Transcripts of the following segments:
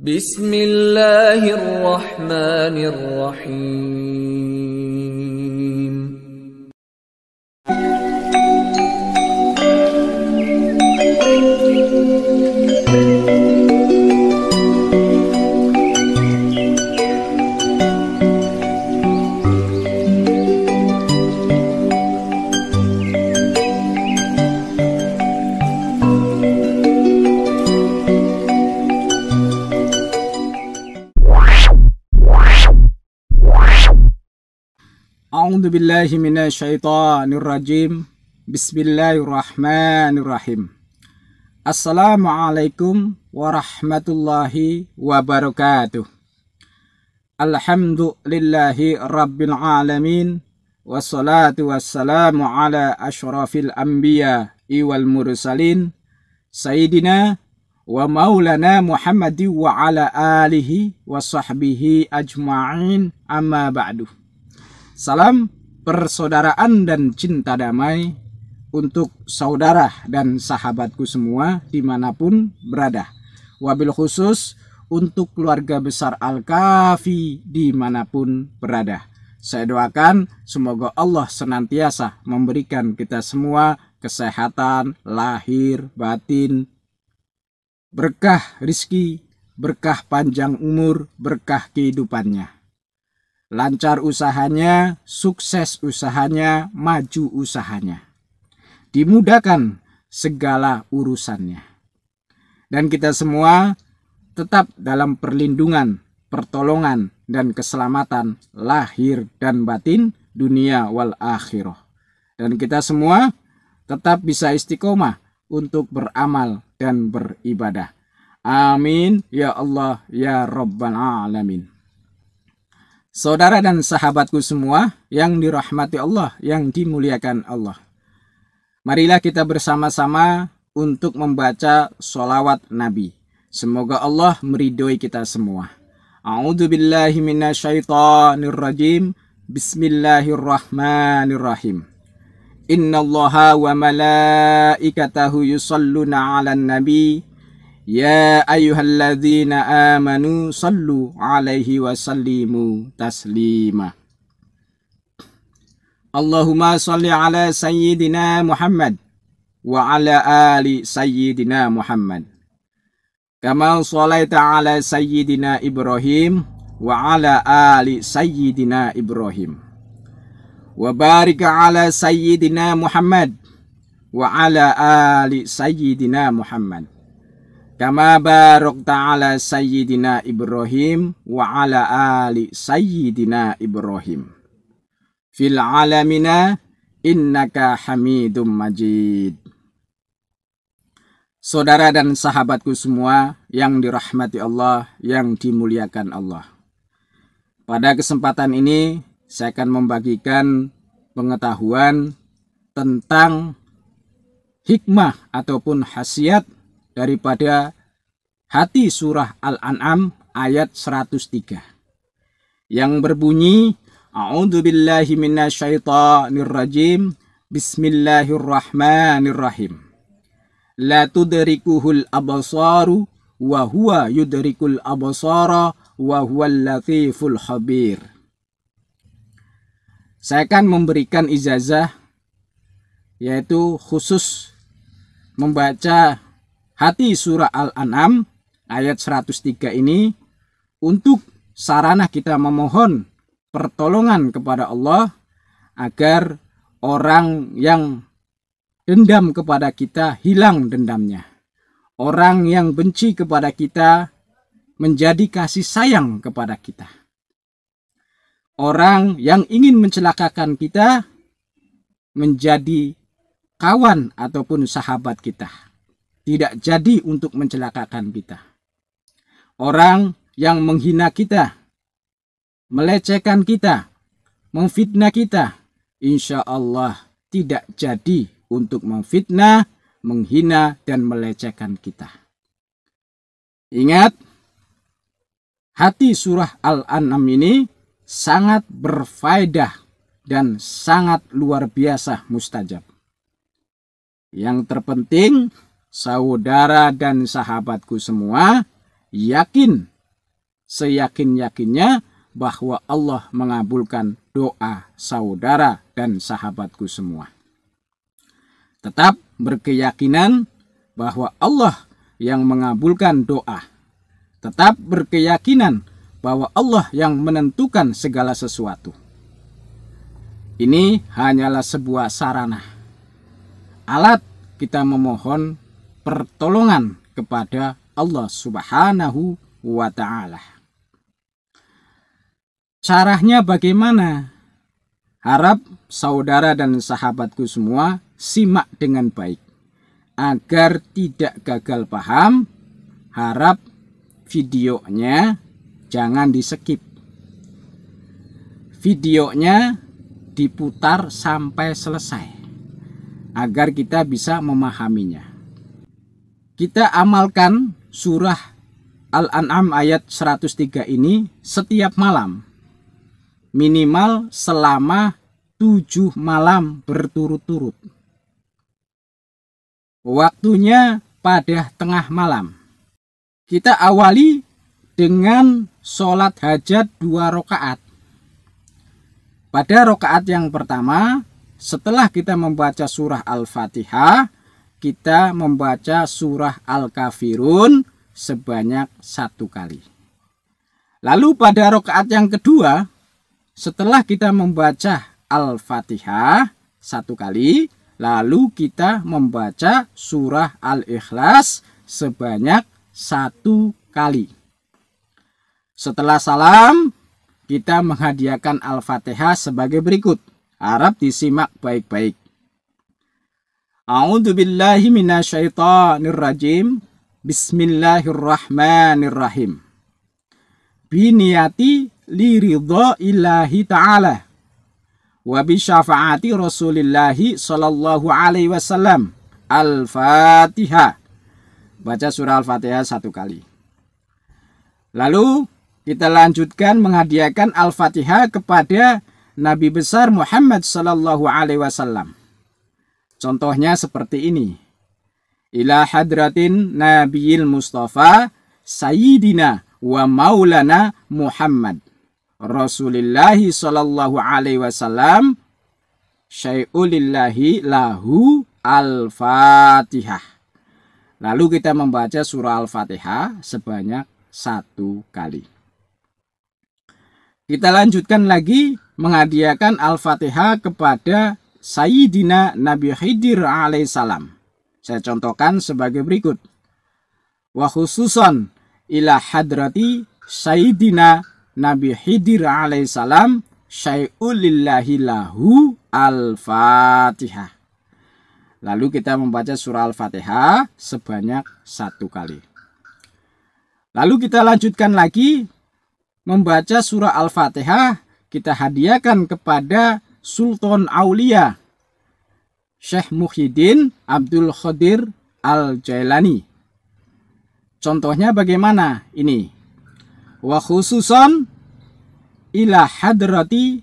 Bismillahirrahmanirrahim. A'udzu billahi minasyaitonir rajim. Bismillahirrahmanirrahim. Assalamualaikum warahmatullahi wabarakatuh. Alhamdulillahi rabbil alamin. Wassalatu wassalamu ala asyrafil anbiya'i wal mursalin Sayyidina wa maulana Muhammadi wa ala alihi wa sahbihi ajma'in, amma ba'du. Salam persaudaraan dan cinta damai untuk saudara dan sahabatku semua dimanapun berada. Wabil khusus untuk keluarga besar Al-Kafi dimanapun berada. Saya doakan semoga Allah senantiasa memberikan kita semua kesehatan, lahir, batin, berkah rizki, berkah panjang umur, berkah kehidupannya. Lancar usahanya, sukses usahanya, maju usahanya. Dimudahkan segala urusannya. Dan kita semua tetap dalam perlindungan, pertolongan, dan keselamatan lahir dan batin, dunia wal akhirah. Dan kita semua tetap bisa istiqomah untuk beramal dan beribadah. Amin ya Allah ya Rabbal Alamin. Saudara dan sahabatku semua yang dirahmati Allah, yang dimuliakan Allah. Marilah kita bersama-sama untuk membaca sholawat Nabi. Semoga Allah meridhoi kita semua. A'udzu billahi minasyaitonir rajim. Bismillahirrahmanirrahim. Innallaha wa malaikatahu yusholluna 'alan nabi. Ya ayyuhalladzina amanu sallu alaihi wa sallimu taslima. Allahumma salli ala sayyidina Muhammad wa ala ali sayyidina Muhammad. Kama shallaita ala sayyidina Ibrahim wa ala ali sayyidina Ibrahim. Wa barik ala sayyidina Muhammad wa ala ali sayyidina Muhammad. Kama barakta ala sayyidina Ibrahim wa ala ali sayyidina Ibrahim fil alamina innaka hamidum majid. Saudara dan sahabatku semua yang dirahmati Allah, yang dimuliakan Allah. Pada kesempatan ini saya akan membagikan pengetahuan tentang hikmah ataupun khasiat daripada hati surah Al-An'am ayat 103 yang berbunyi, A'udzu billahi minasyaitonir rajim. Bismillahirrahmanirrahim. La tudrikuhul absaru wa huwa yudrikul absara wa huwal latiful khabir. Saya akan memberikan ijazah, yaitu khusus membaca hati surah Al-An'am ayat 103 ini untuk sarana kita memohon pertolongan kepada Allah agar orang yang dendam kepada kita hilang dendamnya. Orang yang benci kepada kita menjadi kasih sayang kepada kita. Orang yang ingin mencelakakan kita menjadi kawan ataupun sahabat kita. Tidak jadi untuk mencelakakan kita. Orang yang menghina kita, melecehkan kita, memfitnah kita, insya Allah tidak jadi untuk memfitnah, menghina, dan melecehkan kita. Ingat, hati surah Al-An'am ini sangat berfaedah dan sangat luar biasa mustajab. Yang terpenting, saudara dan sahabatku semua yakin, seyakin-yakinnya bahwa Allah mengabulkan doa saudara dan sahabatku semua. Tetap berkeyakinan bahwa Allah yang mengabulkan doa. Tetap berkeyakinan bahwa Allah yang menentukan segala sesuatu. Ini hanyalah sebuah sarana, alat kita memohon pertolongan kepada Allah Subhanahu wa Ta'ala. Caranya bagaimana? Harap saudara dan sahabatku semua simak dengan baik agar tidak gagal paham. Harap videonya jangan di-skip. Videonya diputar sampai selesai agar kita bisa memahaminya. Kita amalkan surah Al-An'am ayat 103 ini setiap malam. Minimal selama 7 malam berturut-turut. Waktunya pada tengah malam. Kita awali dengan sholat hajat 2 rakaat. Pada rakaat yang pertama, setelah kita membaca surah Al-Fatihah, kita membaca surah Al-Kafirun sebanyak 1 kali. Lalu pada rakaat yang kedua, setelah kita membaca Al-Fatihah 1 kali, lalu kita membaca surah Al-Ikhlas sebanyak 1 kali. Setelah salam, kita menghadiahkan Al-Fatihah sebagai berikut. Harap disimak baik-baik. A'udzubillahi minasyaitonirrajim. Bismillahirrahmanirrahim. Biniyati li ridha ilahi ta'ala wa bi syafaati rasulillahi sallallahu alaihi wasallam. Al-Fatihah. Baca surah Al-Fatihah 1 kali. Lalu kita lanjutkan menghadiahkan Al-Fatihah kepada Nabi besar Muhammad sallallahu alaihi wasallam. Contohnya seperti ini. Ila hadratin Nabiyil Mustafa Sayyidina wa Maulana Muhammad Rasulillahi sallallahu alaihi wasallam syai'ulillahi lahu Al-Fatihah. Lalu kita membaca surah Al-Fatihah sebanyak 1 kali. Kita lanjutkan lagi menghadiahkan Al-Fatihah kepada Sayyidina Nabi Khidir alaihissalam. Saya contohkan sebagai berikut. Wa khususan ila hadrati Sayyidina Nabi Khidir alaihissalam syai'ulillahi lahu Al-Fatihah. Lalu kita membaca surah Al-Fatihah sebanyak 1 kali. Lalu kita lanjutkan lagi membaca surah Al-Fatihah, kita hadiahkan kepada Sultan Aulia Syekh Muhyiddin Abdul Qadir Al-Jailani. Contohnya bagaimana? Ini. Wa khususan ila hadrati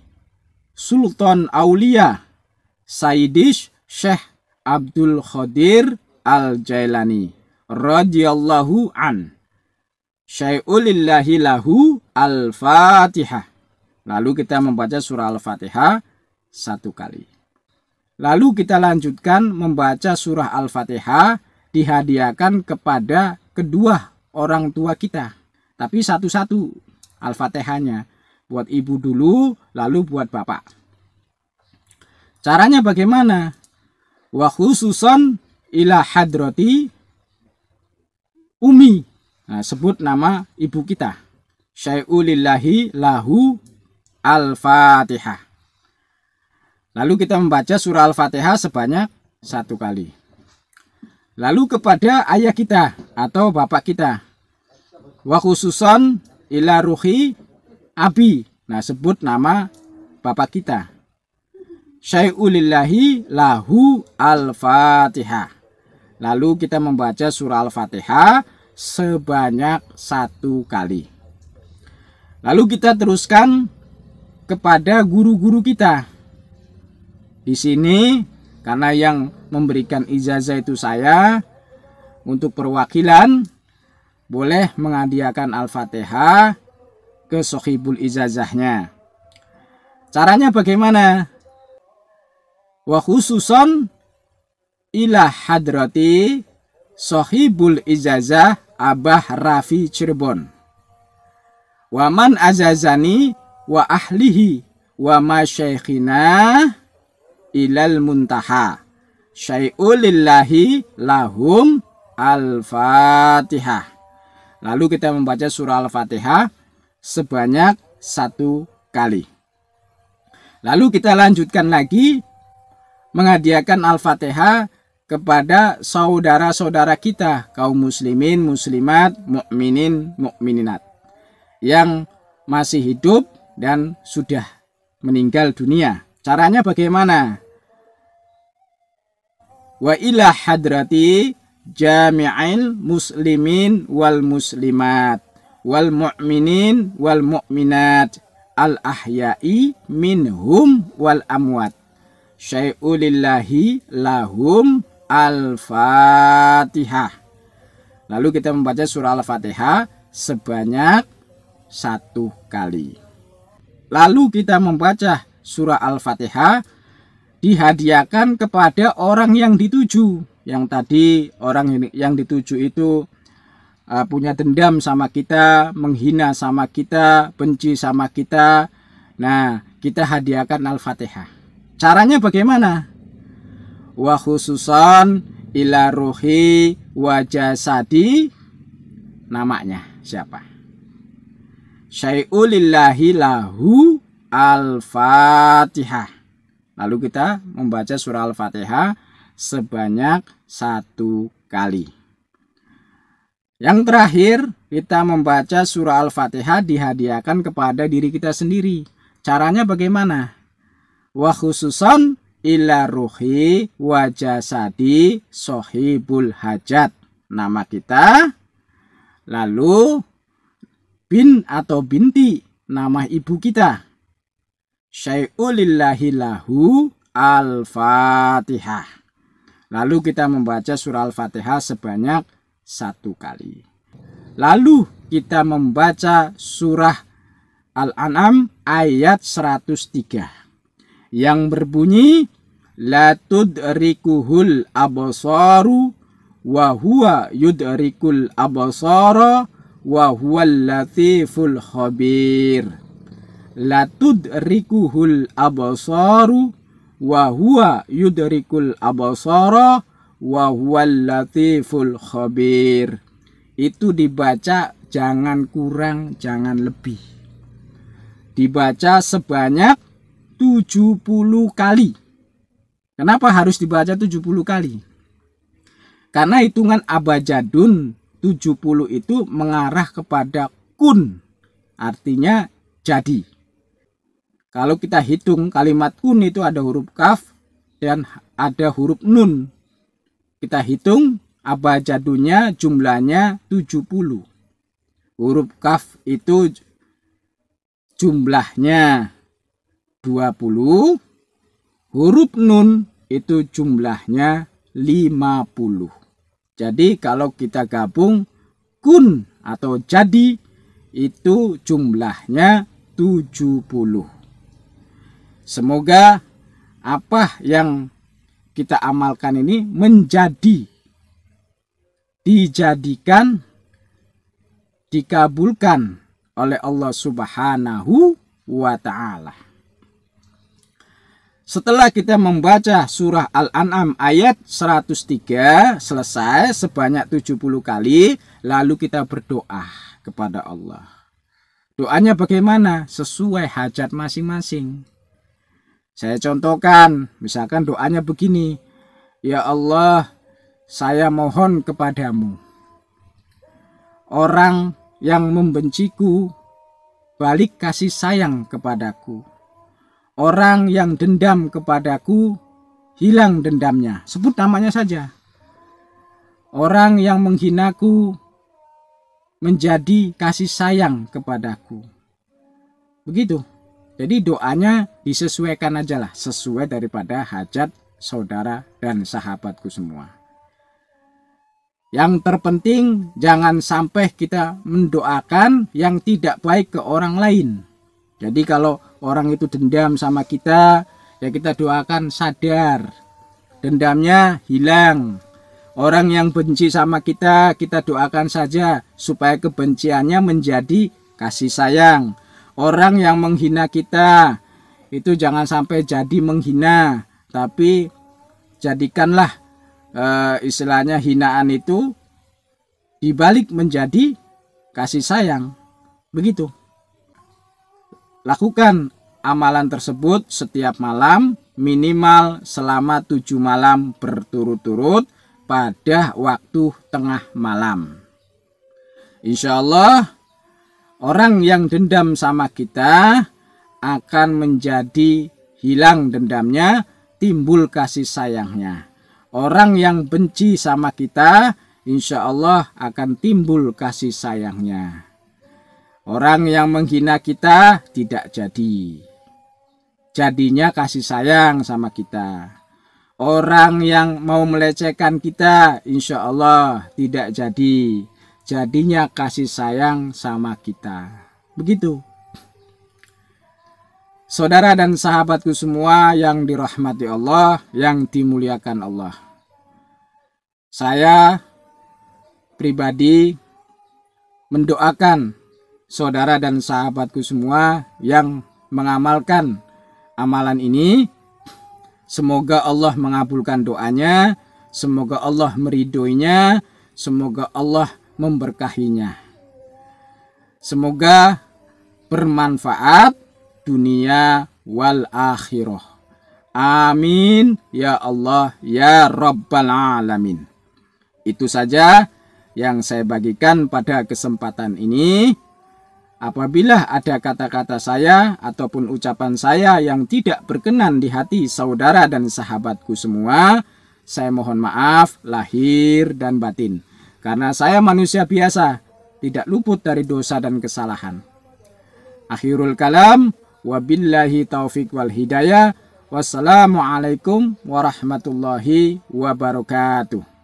Sultan Aulia Sayyidish Syekh Abdul Qadir Al-Jailani radhiyallahu an syai'ulillahi lahu Al-Fatihah. Lalu kita membaca surah Al-Fatihah 1 kali. Lalu kita lanjutkan membaca surah Al-Fatihah dihadiahkan kepada kedua orang tua kita. Tapi satu-satu Al-Fatihahnya. Buat ibu dulu, lalu buat bapak. Caranya bagaimana? Wa khususan ila hadrati Umi. Nah, sebut nama ibu kita. Syai'ulillahi lahu Al-Fatihah. Lalu kita membaca surah Al-Fatihah sebanyak 1 kali. Lalu kepada ayah kita atau bapak kita. Wa khususan ila ruhi abi. Nah, sebut nama bapak kita. Syai'ulillahi lahu Al-Fatihah. Lalu kita membaca surah Al-Fatihah sebanyak 1 kali. Lalu kita teruskan kepada guru-guru kita. Di sini karena yang memberikan ijazah itu saya, untuk perwakilan boleh menghadiahkan Al-Fatihah ke sohibul ijazahnya. Caranya bagaimana? Wa khususon ila hadrati sohibul ijazah Abah Rafi Cirebon. Wa man azazani wa ahlihi wa ma syaikhina ilal muntaha syai'ulillahi lahum Al-Fatihah. Lalu kita membaca surah Al-Fatihah sebanyak 1 kali. Lalu kita lanjutkan lagi menghadiahkan Al-Fatihah kepada saudara-saudara kita, kaum muslimin, muslimat, mukminin, mukminat yang masih hidup dan sudah meninggal dunia. Caranya bagaimana? Wa ila hadrati jami'il muslimin wal muslimat wal mu'minin wal mu'minat al ahya'i minhum wal amwat syai'ulillahi lahum Al-Fatihah. Lalu kita membaca surah Al-Fatihah sebanyak 1 kali. Lalu kita membaca surah Al-Fatihah dihadiahkan kepada orang yang dituju. Yang tadi orang yang dituju itu punya dendam sama kita, menghina sama kita, benci sama kita. Nah, kita hadiahkan Al-Fatihah. Caranya bagaimana? Wa khususan ila ruhi wa jasadi. Namanya siapa? Syai'ulillahi lahu Al-Fatihah. Lalu kita membaca surah Al-Fatihah sebanyak 1 kali. Yang terakhir, kita membaca surah Al-Fatihah dihadiahkan kepada diri kita sendiri. Caranya bagaimana? Wa khususan ila ruhi wa jasadi sohibul hajat. Nama kita. Lalu bin atau binti, nama ibu kita. Syai'ulillahi lahu Al-Fatihah. Lalu kita membaca surah Al-Fatihah sebanyak 1 kali. Lalu kita membaca surah Al-An'am ayat 103 yang berbunyi la tudrikuhul absaru wa huwa yudrikul absara wa huwal latiful khabir. La tudrikuhul absaru wa huwa yudrikul absara wa huwal latiful khabir. Itu dibaca jangan kurang, jangan lebih. Dibaca sebanyak 70 kali. Kenapa harus dibaca 70 kali? Karena hitungan abajadun 70 itu mengarah kepada kun. Artinya jadi. Kalau kita hitung kalimat kun itu ada huruf kaf dan ada huruf nun. Kita hitung abajadunnya jumlahnya 70. Huruf kaf itu jumlahnya 20. Huruf nun itu jumlahnya 50. Jadi kalau kita gabung kun atau jadi itu jumlahnya 70. Semoga apa yang kita amalkan ini dijadikan, dikabulkan oleh Allah Subhanahu wa ta'ala. Setelah kita membaca surah Al-An'am ayat 103 selesai sebanyak 70 kali, lalu kita berdoa kepada Allah. Doanya bagaimana? Sesuai hajat masing-masing. Saya contohkan, misalkan doanya begini. Ya Allah, saya mohon kepadamu. Orang yang membenciku, balik kasih sayang kepadaku. Orang yang dendam kepadaku, hilang dendamnya. Sebut namanya saja. Orang yang menghinaku, menjadi kasih sayang kepadaku. Begitu. Jadi doanya disesuaikan aja lah. Sesuai daripada hajat saudara dan sahabatku semua. Yang terpenting jangan sampai kita mendoakan yang tidak baik ke orang lain. Jadi kalau orang itu dendam sama kita, ya kita doakan sadar, dendamnya hilang. Orang yang benci sama kita, kita doakan saja supaya kebenciannya menjadi kasih sayang. Orang yang menghina kita, itu jangan sampai jadi menghina, tapi jadikanlah istilahnya hinaan itu dibalik menjadi kasih sayang. Begitu. Lakukan amalan tersebut setiap malam, minimal selama 7 malam berturut-turut pada waktu tengah malam. Insya Allah orang yang dendam sama kita akan menjadi hilang dendamnya, timbul kasih sayangnya. Orang yang benci sama kita, insya Allah akan timbul kasih sayangnya. Orang yang menghina kita tidak jadi. Jadinya kasih sayang sama kita. Orang yang mau melecehkan kita, insya Allah tidak jadi. Jadinya kasih sayang sama kita. Begitu. Saudara dan sahabatku semua yang dirahmati Allah, yang dimuliakan Allah. Saya pribadi mendoakan saudara dan sahabatku semua yang mengamalkan amalan ini. Semoga Allah mengabulkan doanya, semoga Allah meridhoinya, semoga Allah memberkahinya. Semoga bermanfaat dunia wal akhirah. Amin ya Allah ya Rabbal alamin. Itu saja yang saya bagikan pada kesempatan ini. Apabila ada kata-kata saya ataupun ucapan saya yang tidak berkenan di hati saudara dan sahabatku semua, saya mohon maaf lahir dan batin. Karena saya manusia biasa, tidak luput dari dosa dan kesalahan. Akhirul kalam, wabillahi taufik wal hidayah. Wassalamualaikum warahmatullahi wabarakatuh.